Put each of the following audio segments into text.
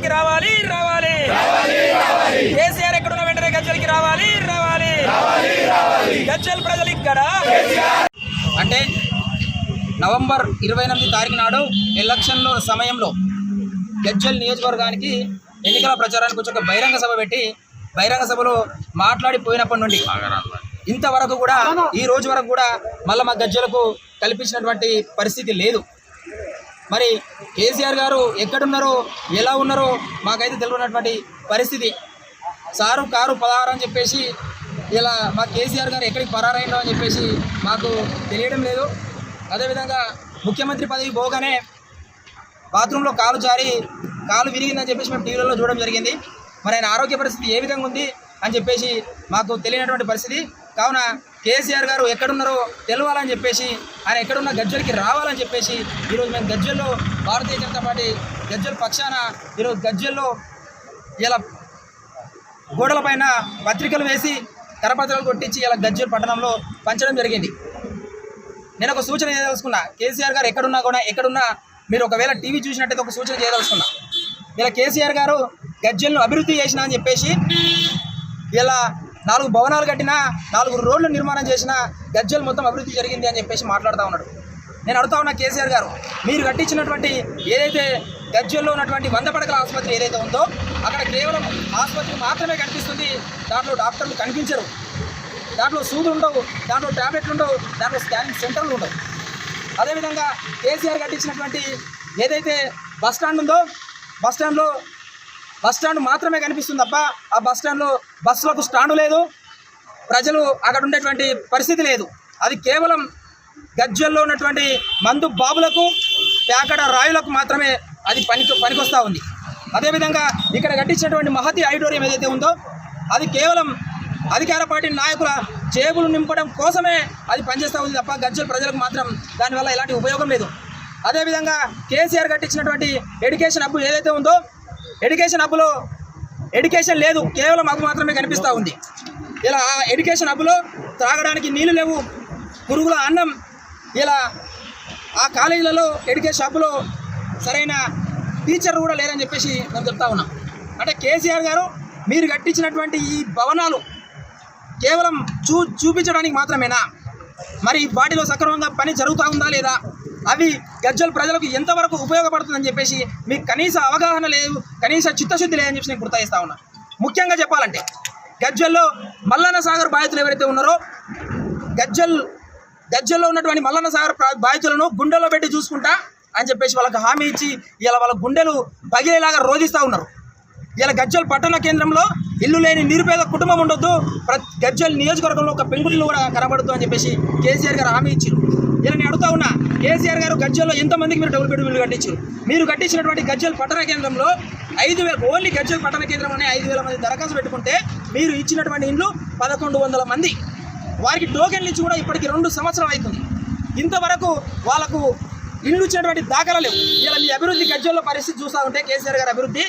గజ్జలకి రావాలి రావాలి కేసీఆర్ ఎక్కడున్న వెంటనే గజ్జలకి రావాలి రావాలి గజ్జల ప్రజలు ఇక్కడ అంటే నవంబర్ 28 తారీఖు నాడు ఎలక్షన్ల సమయంలో గజ్జల్ నియోజకవర్గానికి ఎన్నికల ప్రచారానికి వచ్చి ఒక బహిరంగ సభ పెట్టి బహిరంగ సభలో మాట్లాడిపోయినప్పటి నుండి ఇంతవరకు కూడా ఈ రోజు వరకు కూడా మళ్ళీ మా గజ్జలకు కల్పించినటువంటి పరిస్థితి లేదు. మరి కేసీఆర్ గారు ఎక్కడున్నారో ఎలా ఉన్నారో మాకైతే తెలియనటువంటి పరిస్థితి. సారు కారు 16 అని చెప్పేసి ఇలా మా కేసీఆర్ గారు ఎక్కడికి పరారైండో అని చెప్పేసి మాకు తెలియడం లేదు. అదేవిధంగా ముఖ్యమంత్రి పదవి పోగానే బాత్రూంలో కాలు జారి కాలు విరిగిందని చెప్పేసి మేము టీవీలలో చూడడం జరిగింది. మరి ఆయన ఆరోగ్య పరిస్థితి ఏ విధంగా ఉంది అని చెప్పేసి మాకు తెలియనటువంటి పరిస్థితి. కావున కేసీఆర్ గారు ఎక్కడున్నారో తెలవాలని చెప్పేసి ఆయన ఎక్కడున్న గజ్జలకి రావాలని చెప్పేసి ఈరోజు మేము గజ్జల్లో భారతీయ జనతా పార్టీ గజ్జల పక్షాన ఈరోజు గజ్జల్లో ఇలా గోడల పైన పత్రికలు వేసి కరపత్రాలు కొట్టించి ఇలా గజ్జల్ పట్టణంలో పంచడం జరిగింది. నేను ఒక సూచన చేయదలుచుకున్నా, కేసీఆర్ గారు ఎక్కడున్నా మీరు ఒకవేళ టీవీ చూసినట్టయితే ఒక సూచన చేయదలుచుకున్నా. ఇలా కేసీఆర్ గారు గజ్జల్ను అభివృద్ధి చేసినా అని చెప్పేసి ఇలా 4 భవనాలు కట్టినా 4 రోడ్లు నిర్మాణం చేసినా గజ్జల్ మొత్తం అభివృద్ధి జరిగింది అని చెప్పేసి మాట్లాడుతూ ఉన్నాడు. నేను అడుగుతా ఉన్నా కేసీఆర్ గారు, మీరు కట్టించినటువంటి ఏదైతే గజ్జల్లో ఉన్నటువంటి 100 పడకల ఆసుపత్రి ఏదైతే ఉందో అక్కడ కేవలం ఆసుపత్రి మాత్రమే కనిపిస్తుంది. దాంట్లో డాక్టర్లు కనిపించరు, దాంట్లో సూదులు ఉండవు, దాంట్లో ట్యాబ్లెట్లు ఉండవు, దాంట్లో స్కానింగ్ సెంటర్లు ఉండవు. అదేవిధంగా కేసీఆర్ కట్టించినటువంటి ఏదైతే బస్టాండ్ ఉందో బస్టాండ్ మాత్రమే కనిపిస్తుంది తప్ప ఆ బస్టాండ్లో బస్సులకు స్టాండు లేదు, ప్రజలు అక్కడ ఉండేటువంటి పరిస్థితి లేదు. అది కేవలం గజ్జల్లో ఉన్నటువంటి మందు బాబులకు ప్యాకడ రాయులకు మాత్రమే అది పనికొస్తూ ఉంది. అదేవిధంగా ఇక్కడ కట్టించినటువంటి మహతి ఆడిటోరియం ఏదైతే ఉందో అది కేవలం అధికార పార్టీ నాయకుల జేబులు నింపడం కోసమే అది పనిచేస్తూ ఉంది తప్ప గజ్జల్ ప్రజలకు మాత్రం దానివల్ల ఎలాంటి ఉపయోగం లేదు. అదేవిధంగా కేసీఆర్ కట్టించినటువంటి ఎడ్యుకేషన్ హబ్ ఏదైతే ఉందో ఎడ్యుకేషన్ హబ్లో ఎడ్యుకేషన్ లేదు, కేవలం హబ్ మాత్రమే కనిపిస్తూ ఉంది. ఇలా ఆ ఎడ్యుకేషన్ హబ్లో త్రాగడానికి నీళ్లు లేవు, పురుగుల అన్నం. ఇలా ఆ కాలేజీలలో ఎడ్యుకేషన్ హబ్లో సరైన టీచర్ కూడా లేరని చెప్పేసి మేము చెప్తా ఉన్నాం. అంటే కేసీఆర్ గారు మీరు కట్టించినటువంటి ఈ భవనాలు కేవలం చూపించడానికి మాత్రమేనా? మరి వాటిలో సక్రమంగా పని జరుగుతూ ఉందా లేదా, అవి గజ్జల్ ప్రజలకు ఎంతవరకు ఉపయోగపడుతుందని చెప్పేసి మీకు కనీస అవగాహన లేదు, కనీస చిత్తశుద్ధి లేదని చెప్పి నేను గుర్తిస్తా ఉన్నా. ముఖ్యంగా చెప్పాలంటే గజ్జల్లో మల్లన్న సాగర్ బాధితులు ఎవరైతే ఉన్నారో గజ్జల్లో ఉన్నటువంటి మల్లన్న సాగర్ బాధితులను గుండెల్లో పెట్టి చూసుకుంటా అని చెప్పేసి వాళ్ళకి హామీ ఇచ్చి ఇలా వాళ్ళ గుండెలు పగిలేలాగా రోధిస్తూ ఉన్నారు. ఇలా గజ్జల్ పట్టణ కేంద్రంలో ఇల్లు లేని నిరుపేద కుటుంబం ఉండొద్దు, గజ్జల్ నియోజకవర్గంలో ఒక పెంకుటిల్లు కూడా కనబడద్దు అని చెప్పేసి కేసీఆర్ గారు హామీ ఇచ్చారు. ఇలా నేను అడుగుతా ఉన్నా, కేసీఆర్ గారు గజ్జల్లో ఎంతమందికి మీరు డబుల్ బెడ్రూమ్ ఇల్లు కట్టించారు? మీరు కట్టించినటువంటి గజ్జల్ పట్టణ కేంద్రంలో 5,000 ఓన్లీ గజ్జల్ పట్టణ కేంద్రం అనే 5,000 మంది దరఖాస్తు పెట్టుకుంటే మీరు ఇచ్చినటువంటి ఇండ్లు 1,100 మంది. వారికి టోకెన్లు ఇచ్చి కూడా ఇప్పటికి 2 సంవత్సరాలు అవుతుంది. ఇంతవరకు వాళ్ళకు ఇల్లు ఇచ్చినటువంటి దాఖలా లేవు. ఇలా మీ అభివృద్ధి గజ్జల్లో పరిస్థితి చూస్తూ ఉంటే కేసీఆర్ గారి అభివృద్ధి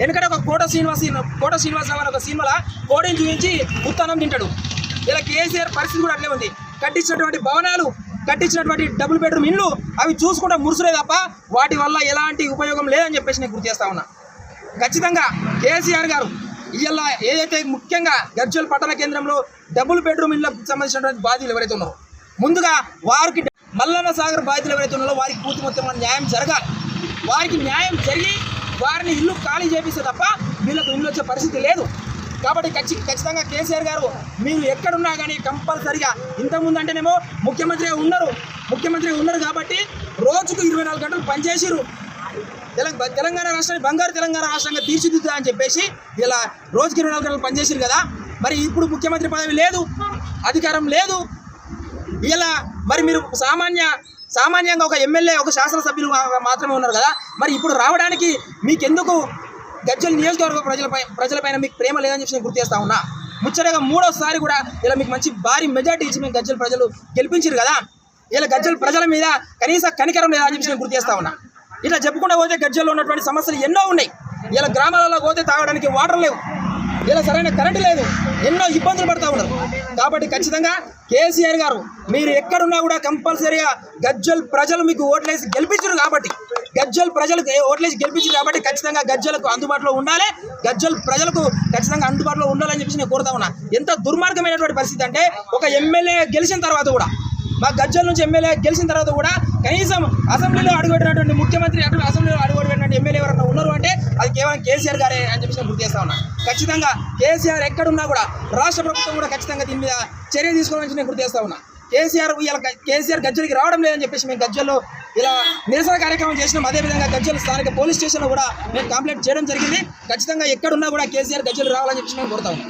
ఎందుకంటే ఒక కోట శ్రీనివాసరావు అని ఒక సినిమాలో కోడిని చూపించి ఉత్తానం తింటాడు. ఇలా కేసీఆర్ పరిస్థితి కూడా అట్లే ఉంది. కట్టించినటువంటి భవనాలు, కట్టించినటువంటి డబుల్ బెడ్రూమ్ ఇల్లు అవి చూసుకుంటే మురుసులే తప్ప వాటి వల్ల ఎలాంటి ఉపయోగం లేదని చెప్పేసి నేను గుర్తు చేస్తా ఉన్నా. ఖచ్చితంగా కేసీఆర్ గారు ఇలా ఏదైతే ముఖ్యంగా గజ్జల్ పట్టణ కేంద్రంలో డబుల్ బెడ్రూమ్ ఇళ్ళకు సంబంధించినటువంటి బాధితులు ఎవరైతే ఉన్నారో ముందుగా వారికి మల్లన్న సాగర్ బాధితులు ఎవరైతే ఉన్నారో వారికి పూర్తి మొత్తం న్యాయం జరగాలి. వారికి న్యాయం జరిగి వారిని ఇల్లు ఖాళీ చేపిస్తే తప్ప వీళ్ళకు ఇల్లు వచ్చే పరిస్థితి లేదు. కాబట్టి ఖచ్చితంగా కేసీఆర్ గారు మీరు ఎక్కడున్నా కానీ కంపల్సరిగా ఇంతకుముందు అంటేనేమో ముఖ్యమంత్రి ఉన్నారు కాబట్టి రోజుకు 24 గంటలు పనిచేసిరు. తెలంగాణ రాష్ట్రాన్ని బంగారు తెలంగాణ రాష్ట్రంగా తీర్చిదిద్దా అని చెప్పేసి ఇలా రోజుకి 24 గంటలు పనిచేసిరు కదా. మరి ఇప్పుడు ముఖ్యమంత్రి పదవి లేదు, అధికారం లేదు. ఇలా మరి మీరు సామాన్యంగా ఒక ఎమ్మెల్యే, ఒక శాసనసభ్యులు మాత్రమే ఉన్నారు కదా. మరి ఇప్పుడు రావడానికి మీకెందుకు గజ్జల్ నియోజకవర్గ ప్రజలపైన మీకు ప్రేమ లేదని చెప్పి నేను గుర్తు చేస్తా ఉన్నా. ముచ్చటగా 3వసారి కూడా ఇలా మీకు మంచి భారీ మెజార్టీ ఇచ్చి మేము గజ్జల్ ప్రజలు గెలిపించారు కదా. ఇలా గజ్జల్ ప్రజల మీద కనీస కనికరం లేదని చెప్పి నేను గుర్తు చేస్తా ఉన్నా. ఇట్లా చెప్పుకుంటూ పోతే గజ్జల్లో ఉన్నటువంటి సమస్యలు ఎన్నో ఉన్నాయి. ఇలా గ్రామాలలో పోతే తాగడానికి వాటర్ లేవు, ఇలా సరైన కరెంటు లేదు, ఎన్నో ఇబ్బందులు పడుతూ ఉన్నారు. కాబట్టి ఖచ్చితంగా కేసీఆర్ గారు మీరు ఎక్కడున్నా కూడా కంపల్సరీగా గజ్వెల్ ప్రజలు మీకు ఓట్లేసి గెలిపించారు కాబట్టి, గజ్వెల్ ప్రజలకు ఓట్లేసి గెలిపించారు కాబట్టి ఖచ్చితంగా గజ్వెలకు అందుబాటులో ఉండాలి, గజ్వెల్ ప్రజలకు ఖచ్చితంగా అందుబాటులో ఉండాలని చెప్పేసి నేను కోరుతా ఉన్నా. ఎంత దుర్మార్గమైనటువంటి పరిస్థితి అంటే ఒక ఎమ్మెల్యే గెలిచిన తర్వాత కూడా, మా గజ్వెల్ నుంచి ఎమ్మెల్యే గెలిచిన తర్వాత కూడా కనీసం అసెంబ్లీలో అడుగుపెట్టినటువంటి ముఖ్యమంత్రి అటు అసెంబ్లీలో అడుగుపెట్టినటువంటి ఎమ్మెల్యే ఎవరైనా ఉన్నారు అంటే అది కేవలం కేసీఆర్ గారే అని చెప్పేసి నేను గుర్తు చేస్తా ఉన్నా. ఖచ్చితంగా కేసీఆర్ ఎక్కడున్నా కూడా రాష్ట్ర ప్రభుత్వం కూడా ఖచ్చితంగా దీని మీద చర్య తీసుకోవాలని నేను గుర్తు చేస్తా ఉన్నా. కేసీఆర్ గజ్వెల్కి రావడం లేదని చెప్పేసి మేము గజ్వెల్లో ఇలా నిరసన కార్యక్రమం చేసినాం. అదేవిధంగా గజ్వెల్ స్థానిక పోలీస్ స్టేషన్లో కూడా మేము కంప్లైంట్ చేయడం జరిగింది. ఖచ్చితంగా ఎక్కడున్నా కూడా కేసీఆర్ గజ్వెల్ రావాలని చెప్పేసి మేము కోరుతా ఉన్నాం.